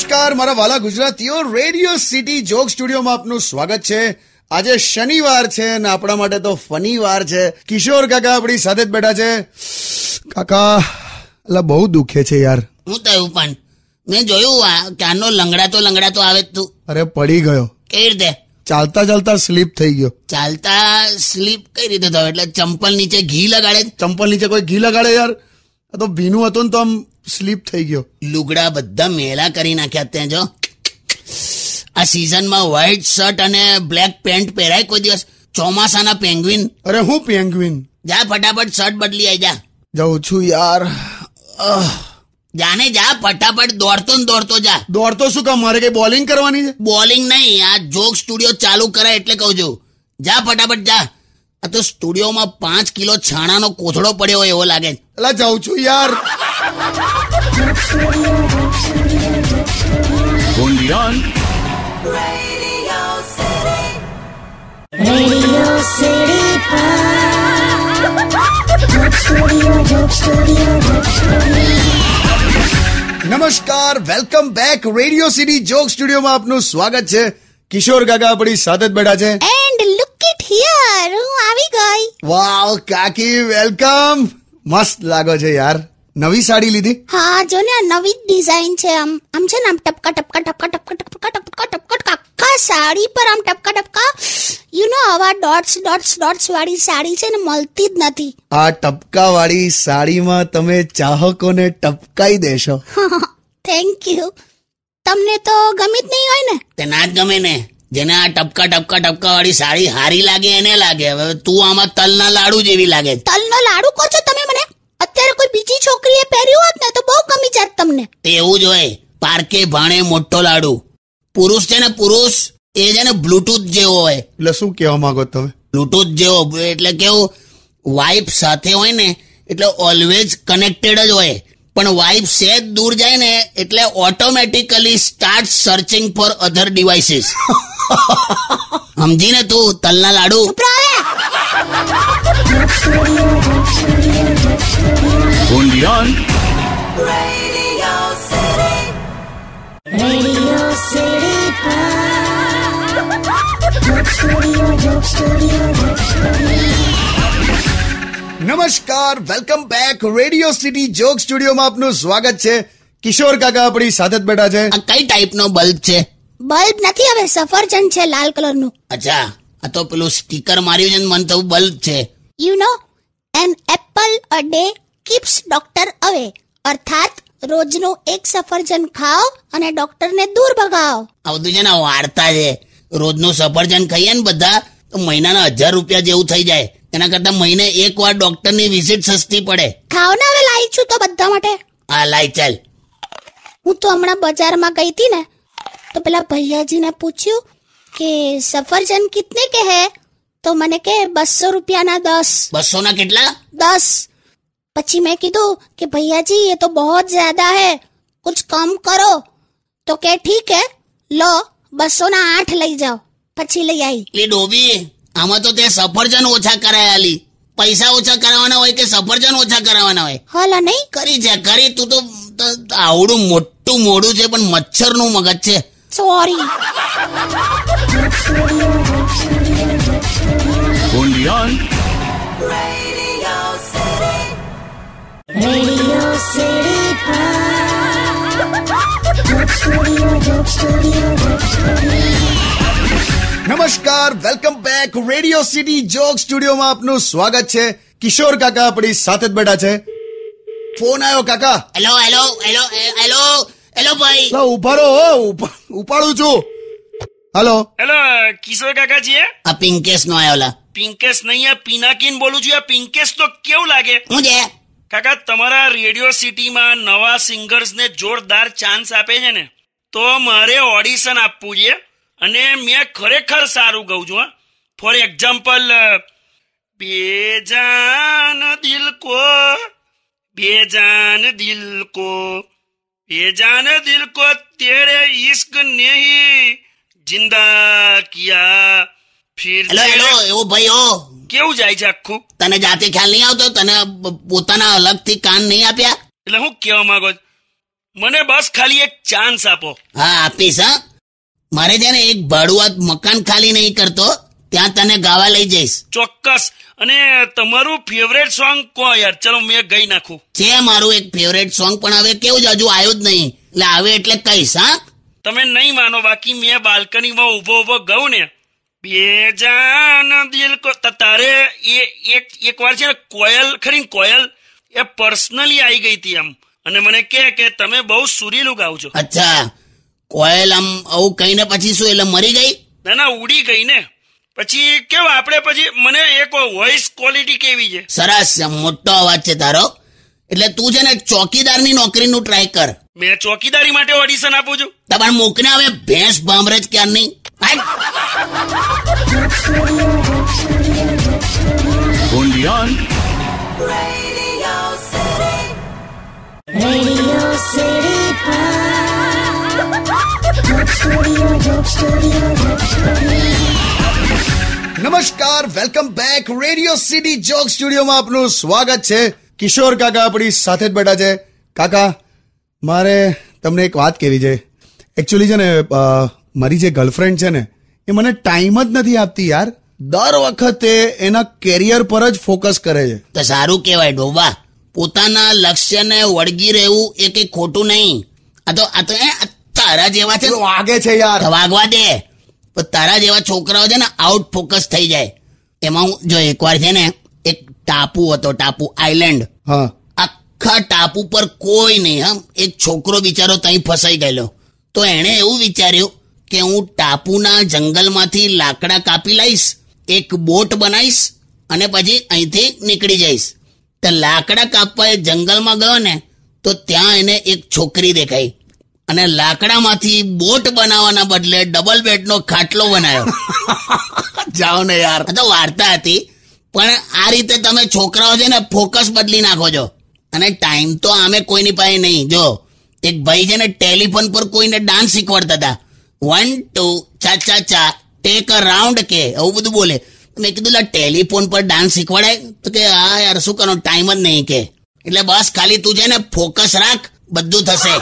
નમસ્કાર મારા વાલા ગુજરાતીઓ, રેડિયો સિટી જોક સ્ટુડિયોમાં આપનું સ્વાગત છે. આજે શનિવાર છે અને આપણા માટે તો ફની વાર છે. કિશોર કાકા આપણી સાથે જ બેઠા છે. કાકા એટલે બહુ દુખે છે યાર. હું થયું પણ મેં જોયું ક્યારનો લંગડાતો આવે તું. અરે પડી ગયો. કઈ રીતે? ચાલતા ચાલતા સ્લીપ થઈ ગયો. ચાલતા સ્લીપ કઈ રીતે થયો? એટલે ચંપલ નીચે ઘી લગાડે? ચંપલ નીચે કોઈ ઘી લગાડે યાર? આ તો ભીનું હતું ને તો આમ સ્લીપ થઈ ગયો. લુગડા બધા મેલા કરી નાખ્યા ત્યાં. જો આ સીઝનમાં વ્હાઈટ શર્ટ અને બ્લેક પેન્ટ પહેરાય કોઈ દિવસ? ચોમાસાના પેંગ્વિન. અરે હું પેંગ્વિન? જા ફટાફટ શર્ટ બદલી આવી જા. જાઉં છું યાર. જાને જા ફટાફટ, દોડતો ને દોડતો જા. દોડતો શું કામ? મારે કઈ બોલિંગ કરવાની છે? બોલિંગ નહીં, આ જોક સ્ટુડિયો ચાલુ કરાય એટલે કહું છું. જા ફટાફટ જા. આ તો સ્ટુડિયોમાં 5 કિલો છાણાનો કોથળો પડ્યો હોય એવો લાગે. એટલે જાઉં છું યાર. નમસ્કાર, welcome back. Radio city joke સ્ટુડિયોમાં આપનું સ્વાગત છે. કિશોર કાકા આપણી સાથે જ બેઠા છે. એન્ડ લુક ઇટ હિયર, હું આવી ગઈ. વાવ કાકી, વેલકમ. મસ્ત લાગો છે યાર. નવી સાડી લીધી? હા, જો ને આ નવી ડિઝાઇન છે. આમ છે ને, આમ ટપકા ટપકા ટપકા ટપકા ટપકા ટપકા ટપકા આખા સાડી પર આમ ટપકા ટપકા. યુ નો આવા ડોટ્સ ડોટ્સ ડોટ્સ વાળી સાડી છે ને, મળતી જ નથી. આ ટપકા વાળી સાડીમાં તમે ચાહકોને ટપકાઈ દેશો. Thank you. તમને તો ગમી જ નહીં હોય ને? તે ના જ ગમે ને. જેને આ ટપકા ટપકા ટપકા વાળી સાડી હારી લાગે એને લાગે. હવે તું આમાં તલના લાડુ જેવી લાગે. તલનો લાડુ કહો છો તમે મને? અત્યારે કોઈ બીજી છોકરીએ પહેર્યું હોત ને તો બહુ ગમી જાત તમને. એવું જ હોય. પારકે ભાણે મોટો લાડુ. પુરુષ છે ને, પુરુષ એ છે ને બ્લુટૂથ જેવો હોય. એટલે શું કહેવા માંગો તમે? બ્લુટૂથ જેવો એટલે કેવું, વાઇફ સાથે હોય ને એટલે ઓલવેઝ કનેક્ટેડ જ હોય, પણ વાઇફ સેજ દૂર જાય ને એટલે ઓટોમેટિકલી સ્ટાર્ટ સર્ચિંગ ફોર અધર ડિવાઇસીસ. સમજી ને તું? તલના લાડુ. નમસ્કાર, welcome back. Radio city joke સ્ટુડિયોમાં આપનું સ્વાગત છે. કિશોર કાકા આપણી સાથે જ બેઠા છે. આ કઈ ટાઈપનો બલ્બ છે? બલ્બ નથી, હવે સફરજન છે લાલ કલરનું. અચ્છા, આ તો પેલું સ્ટીકર માર્યું છે ને મને તો બલ્બ છે. You know, an apple a day keeps doctor અવે. અર્થાત રોજનું એક સફરજન ખાઓ અને ડોક્ટરને દૂર ભગાવો. આ બધું છે ને વાર્તા છે. રોજનું સફરજન ખાઈએ ને બધા તો મહિનાના 1000 રૂપિયા જેવું થઈ જાય. એના કરતા મહિને એક વાર ડોક્ટરની વિઝિટ સસ્તી પડે. ખાઓ ને, હવે લાવી છું તો બધા માટે. હા લાઈ ચાલ. હું તો હમણાં બજારમાં ગઈ હતી ને તો પેલા ભૈયાજીને પૂછ્યું કે સફરજન કિતને કે હે? તો મને કે 200 રૂપિયાના 10. 200 ના કેટલા? 10. પછી મેં કીધું કે ભૈયાજી ये तो बहुत ज्यादा है, कुछ कम करो. तो કે ઠીક હે, લો 200 ના 8 લઈ જાઓ. પછી લઈ આવી. લી ડોબી, આમાં તો તે સફરજન ઓછા કરાયા. પૈસા ઓછા કરાવવાના હોય કે સફરજન ઓછા કરાવવાના હોય? હલા નહીં કરી છે કરી. તું તો આવડું મોટું મોઢું છે પણ મચ્છરનું મગજ છે. સોરી. નમસ્કાર, welcome back. Radio city joke સ્ટુડિયોમાં આપનું સ્વાગત છે. કિશોર કાકા આપણી સાથે જ બેઠા છે. ફોન આવ્યો કાકા. Hello hello hello hello hello ભાઈ. ઉભા રહો, ઉપાડું છું. હેલો હેલો, કિશોર કાકાજી. આ પિંકેશ નો આવ્યો. પિંકેશ નહીં, આ પિનાકીન બોલું છું. આ પિંકેશ તો કેવું લાગે? હું છે કાકા, તમારા રેડિયો સિટીમાં નવા સિંગર્સને જોરદાર ચાન્સ આપે છે ને, તો મારે ઓડિશન આપવું છે અને મેં ખરેખર સારું ગાઉં છું. ફોર એક્ઝામ્પલ, બેજાન દિલ કો બેજાન દિલ કો બેજાન દિલ કો તેરે ઇશ્ક ને હી જિંદા કિયા ફિર. હેલો હેલો, એવો ભાઈ હો. કેવું જાય છે આખું? તને જાતે ખ્યાલ નહીં આવતો? તને પોતાના અલગથી કાન નહીં આપ્યા? એટલે હું કેવા માંગો? મને બસ ખાલી એક ચાન્સ આપો. હા આપીશ. હા મારે છે ને એક ભાડુઆત મકાન ખાલી નહીં કરતો, ત્યાં તને ગાવા લઈ જઈશ. ચોક્કસ. અને તમારું ફેવરેટ સોંગ કો યાર, ચલો મેં ગઈ નાખું. છે મારું એક ફેવરેટ સોંગ, પણ હવે કેવું છે હજુ આવ્યું જ નહીં, એટલે આવે એટલે કહીશ. હા તમે નહીં માનો, બાકી મેં બાલ્કનીમાં ઉભો ગઉં ને, બેજાન દિલ કો, તારે એક વાર છે ને કોયલ ખરી, કોયલ એ પર્સનલી આવી ગઈ હતી આમ, અને મને કે તમે બહુ સુરીલું ગાવ છો. અચ્છા, કોયલ આમ આવું કહીને પછી શું એટલે મરી ગઈ? ના ઉડી ગઈ ને. પછી કેવું આપણે પછી મને એક વોઇસ ક્વોલિટી કેવી છે? સરસ, મોટો અવાજ છે તારો. એટલે તું છે ને ચોકીદારની નોકરીનું ટ્રાય કર. મેં ચોકીદારી માટે ઓડિશન આપું છું? તમારે મોકને હવે ભેંસ ભાંભરે જ ક્યાં નહીં. નમસ્કાર, welcome back. Radio city joke સ્ટુડિયોમાં આપનું સ્વાગત છે. કિશોર કાકા આપણી સાથે જ બેઠા છે. કાકા, મારે તમને એક વાત કહેવી છે. એકચ્યુઅલી છે ને મારી જે ગર્લફ્રેન્ડ છે ને, એ મને ટાઈમ જ નથી આપતી યાર. દર વખતે એના કેરિયર પર જ ફોકસ કરે છે. તો સારું કહેવાય ડોબા, પોતાના લક્ષ્યને વળગી રહેવું એ કઈ ખોટું નહીં. આ તો તારા જેવા છે, વાગે છે યાર. વાગવા દે. તારા જેવા છોકરાઓ છે ને આઉટ ફોકસ થઈ જાય. એમાં હું જો એકવાર છે ને એક ટાપુ હતો, ટાપુ આઈલેન્ડ. હા, આખા ટાપુ પર કોઈ નહીં. એક છોકરો બિચારો ત્યાં ફસાઈ ગયેલો. તો એણે એવું વિચાર્યું કે હું ટાપુના જંગલમાંથી લાકડા કાપી લઈશ, એક બોટ બનાવીશ અને પછી અહીંથી નીકળી જઈશ. તો લાકડા કાપવા એ જંગલમાં ગયો ને, તો ત્યાં એને એક છોકરી દેખાઈ અને લાકડામાંથી બોટ બનાવવાના બદલે ડબલ બેડનો ખાટલો બનાવ્યો. જાઓ ને યાર. આ તો વાર્તા હતી, પણ આ રીતે તમે છોકરાઓ છે ને ફોકસ બદલી નાખો છો. અને ટાઈમ તો આમે કોઈની પાસે નહીં. જો એક ભાઈ છે ને ટેલિફોન પર કોઈને ડાન્સ શીખવાડતા હતા. 1 2 ચા ચા ચા ટેક અ રાઉન્ડ કે આવું બધું બોલે. મેં કીધું ટેલિફોન પર ડાન્સ શીખવાડાય? તો કે હા યાર શું કરો, ટાઈમ જ નહીં કે. એટલે બસ ખાલી તું છે ને ફોકસ રાખ, બધું થશે.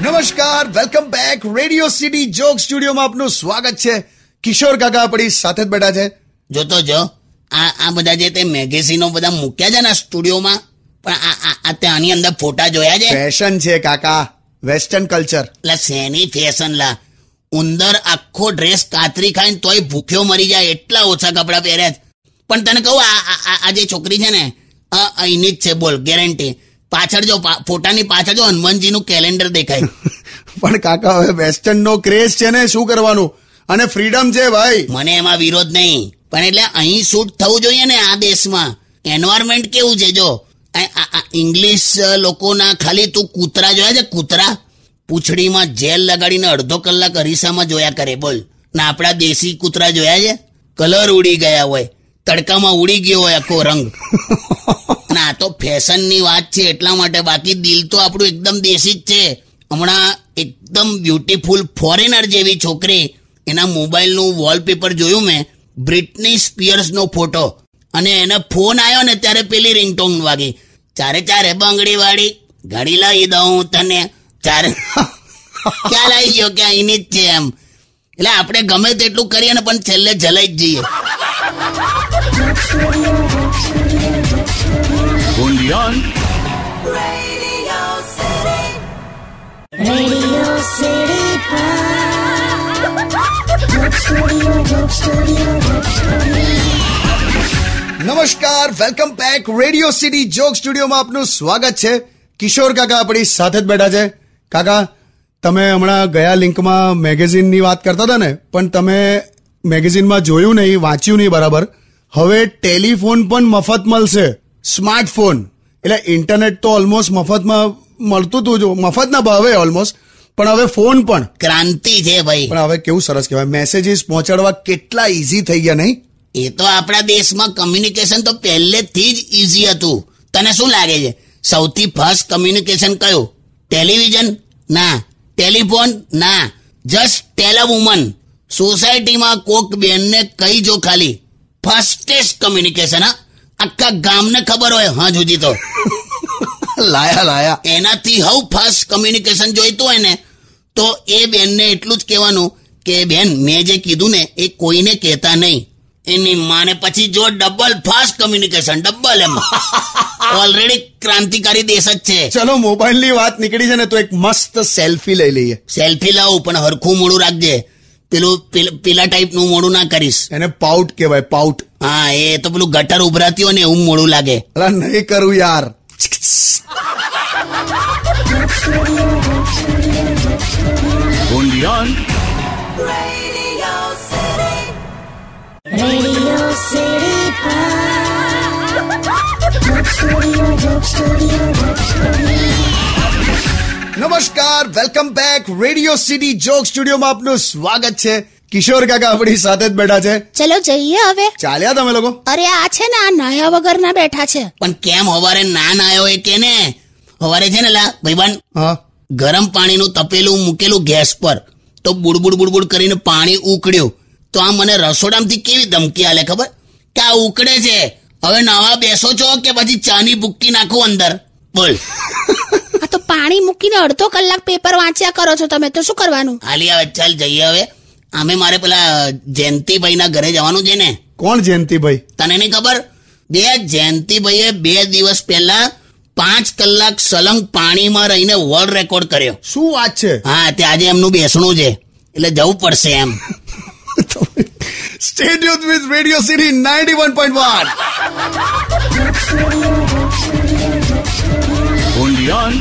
નમસ્કાર, welcome back. Radio city joke સ્ટુડિયોમાં આપનું સ્વાગત છે. કિશોર કાકા આપણી સાથે જ બેઠા છે. જોતો જો આ બધા જે તે મેગેઝીનો બધા મૂક્યા છે ને સ્ટુડિયોમાં, પણ આની અંદર ફોટા જોયા છે? ફેશન છે કાકા, વેસ્ટર્ન કલ્ચર. એટલે શેની ફેશન લા? ઉંદર આખો ડ્રેસ કાતરી ખાઈને તોય ભૂખ્યો મરી જાય એટલા ઓછા કપડા પહેર્યા છે. પણ તને કહું, આ જે છોકરી છે ને અહીંની જ છે, બોલ ગેરંટી. પાછળ જો ફોટાની પાછળ જો હનુમાનજીનું કેલેન્ડર દેખાય. પણ કાકા હવે વેસ્ટર્ન નો ક્રેઝ છે ને, શું કરવાનું? અને ફ્રીડમ છે ભાઈ. મને એમાં વિરોધ નહીં, પણ એટલે અહીં શૂટ થવું જોઈએ ને આ દેશમાં. એન્વાયરમેન્ટ કેવું છે જો, ઇંગ્લિશ લોકોના ખાલી તું કૂતરા જોયા છે? કૂતરા પૂંછડીમાં જેલ લગાડીને અડધો કલાક અરીસામાં જોયા કરે, બોલ. ના આપણા દેશી કૂતરા જોયા છે? કલર ઉડી ગયા હોય, તડકામાં ઉડી ગયો હોય આખો રંગ. અને આ તો ફેશનની વાત છે એટલા માટે, બાકી દિલ તો આપણું એકદમ દેશી જ છે. હમણાં એકદમ બ્યુટીફુલ ફોરેનર જેવી છોકરી, એના મોબાઈલનું વોલપેપર જોયું મેં, બ્રિટની સ્પિયર્સનો ફોટો, અને એને ફોન આવ્યો ને ત્યારે પેલી રિંગટોન વાગી, ચારે ચારે બંગડી વાળી ઘડી લાવી દઉં તને. ચારે ખ્યાલ આવી ગયો કે અહીંની જ છે એમ. એટલે આપણે ગમે તેટલું કરીએ ને પણ છેલ્લે જલાઈ જ જઈએ. નમસ્કાર, welcome back. Radio city joke સ્ટુડિયોમાં આપનું સ્વાગત છે. કિશોર કાકા આપણી સાથે જ બેઠા છે. કાકા, તમે હમણાં ગયા લિંકમાં મેગેઝિનની વાત કરતા હતા ને, પણ તમે મેગેઝિનમાં જોયું નહીં, વાંચ્યું નહીં બરાબર. હવે ટેલિફોન પણ મફત મળશે, સ્માર્ટફોન. એટલે ઇન્ટરનેટ તો ઓલમોસ્ટ મફતમાં મળતું હતું, જો મફતના ભાવે ઓલમોસ્ટ, પણ હવે ફોન પણ ક્રાંતિ છે ભાઈ. પણ હવે કેવું સરસ કહેવાય, મેસેજીસ પહોંચાડવા કેટલા ઈઝી થઈ ગયા નહીં? એ તો આપણા દેશમાં કમ્યુનિકેશન તો પહેલેથી જ ઈઝી હતું. તને શું લાગે છે સૌથી ફાસ્ટ કમ્યુનિકેશન કયું? ટેલિવિઝન? ના. ટેલિફોન? ના. Just tell a woman. સોસાયટીમાં કોક બેનને કહી જો ખાલી, ફાસ્ટેસ્ટ કમ્યુનિકેશન. હા, આખા ગામને ખબર હોય હા સુધી તો. લાયા એનાથી હાઉ ફાસ્ટ કમ્યુનિકેશન જોઈતું હોય ને તો એ બેનને એટલું જ કહેવાનું કે બેન મેં જે કીધું ને એ કોઈને કહેતા નહીં. એની માને પછી જો ડબલ ફાસ્ટ કમ્યુનિકેશન, ડબલ. એમ ઓલરેડી ક્રાંતિકારી દેશ જ છે. ચલો મોબાઈલ ની વાત નીકળી છે ને તો એક મસ્ત સેલ્ફી લઈ લઈએ. સેલ્ફી લાવું પણ હરખું મોડું રાખજે. પેલા ટાઈપનું મોડું ના કરીશ. એને પાઉટ કહેવાય, પાઉટ. હા, એ તો પેલું ગટર ઉભરાતી હોય ને એવું મોડું લાગે. અલા નહીં કરું યાર. નમસ્કાર, welcome back. Radio city joke સ્ટુડિયોમાં આપનું સ્વાગત છે. કિશોર કાકા આપણી સાથે જ બેઠા છે. ચલો જઈએ હવે. ચાલ્યા તમે લોકો? અરે આ છે ને આ નાયા વગર ના બેઠા છે. પણ કેમ હવારે ના નાયો એ કે ને? હવારે છે ને લા ભાઈબંધ, હા, ગરમ પાણીનું તપેલું મૂકેલું ગેસ પર, તો બુડબુડ કરીને પાણી ઉકળ્યું. તો આ મને રસોડામાંથી કેવી ધમકી આલે ખબર કે આ ઉકળે છે, હવે નાવા બેસો છો કે પછી ચાની ભૂક્કી નાખો અંદર? બોલ. આ તો પાણી મૂકીને અડધો કલાક પેપર વાંચ્યા કરો છો તમે, તો શું કરવાનું? હાલી આવે, ચાલ જઈએ હવે. આમે મારે પેલા જયંતિભાઈ ના ઘરે જવાનું છે ને. કોણ જયંતિભાઈ? તને નહીં ખબર? જયંતિભાઈએ 2 દિવસ પહેલા 5 કલાક સલંગ પાણીમાં રહીને વર્લ્ડ રેકોર્ડ કર્યો. શું વાત છે? હા, તે આજે એમનું બેસણું છે એટલે જવું પડશે એમ. Stay tuned with Radio City 91.1. Only on